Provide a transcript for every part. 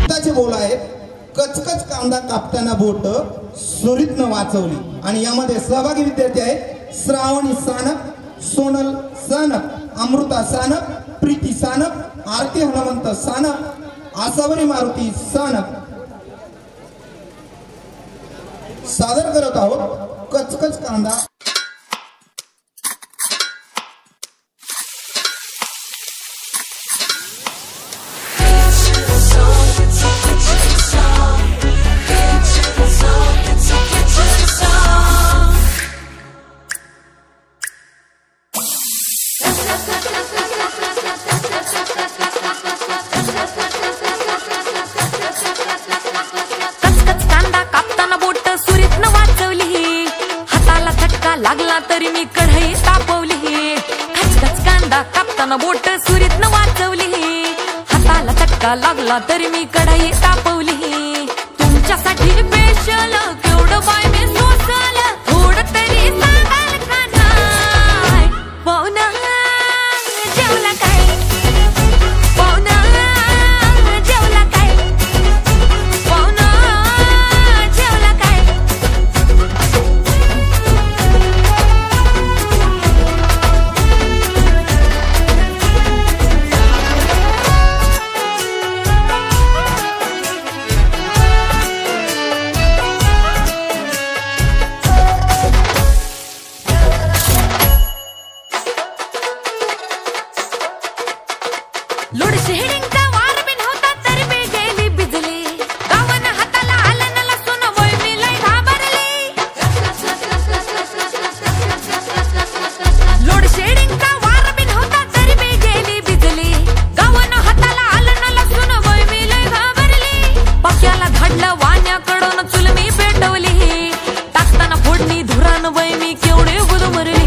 त्याचे बोल आहे, कचकच कांदा कापताना बोट सुरीतनं वाचवली। आणि यामध्ये सहभागी विद्यार्थी आहेत श्रावणी सानप, सोनल सानप, अमृता सानप, प्रीती सानप, आरती हनुमंत सानप, आसावरी मारुती सानप। सादर करत आहोत कचकच कांदा। लागला तरी मी कढई तापवली, खचखच कांदा कापताना बोट सुरीतनं वाचवली। हाताला चटका लागला तरी मी कढई तापवली। तुमच्यासाठी स्पेशल केवढं बाय मी सोसल, थोडं तरी सांगाल का नाही? पाहुणा जेवला काय? पाहुणा जेवला काय? पाहुणा जेवला काय? लोडशेडिंगचा वार बिन होता तरी मी गेली भिजली, गावानं हाताला आलं न लसूण वय मी लय घाबरली। लोडशेडिंगचा वार बिन होता तरी मी गेली भिजली, गावानं हाताला आलं न लसूण वय मी लय घाबरली। पाक्याला धाडलं वाण्याकडून चूल मी पेटवली, टाकताना फोडणी धुरान वय मी केवढे गुदमरली।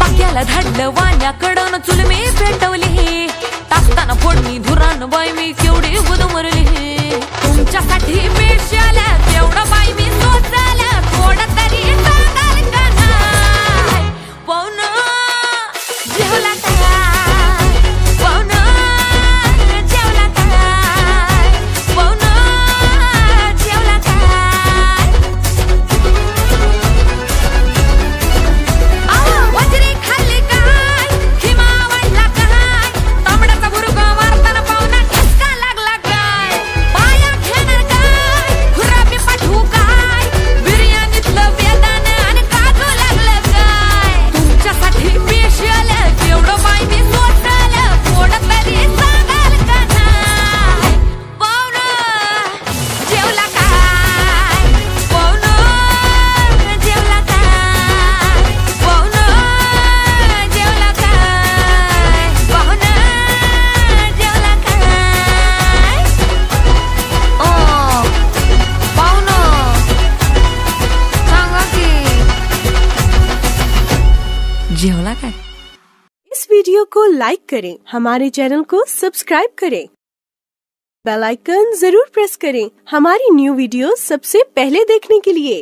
पाक्याला धाडलं वाण्याकडून चूल मी पेटवली, टाकताना फोडणी धुरान बाई मी केवढी गुदमरली। तुमच्यासाठी स्पेशल तेवढं बाई मी सोचल, थोडं तरी सांगाल का नाही? पाहुणा जेवला काय? पाहुणा जेवला काय? पाहुणा जेवला काय? वजरी खाल्ली काय? खिमा वाढला काय? तांबड्याचा बुरगा मारताना पाहुणा ठसका लागला काय? पाया घेणार काय? खुरापी पाठवू काय? बिर्याणीतलं बेदान आणि काजू लागलं काय? तुमच्यासाठी स्पेशल तेवढं बाई मी सोचल, थोडं तरी सांगाल का नाही? पाहुणा जेवला काय? पाहुणा जेवला काय? पाहुणा जेवला काय? पाहुणा जेवला काय? पाहुणा सांगा की जेवला काय? इस वीडियो को लाइक करें, हमारे चैनल को सब्सक्राइब करें, बेल आइकन जरूर प्रेस करें हमारी न्यू वीडियो सबसे पहले देखने के लिए।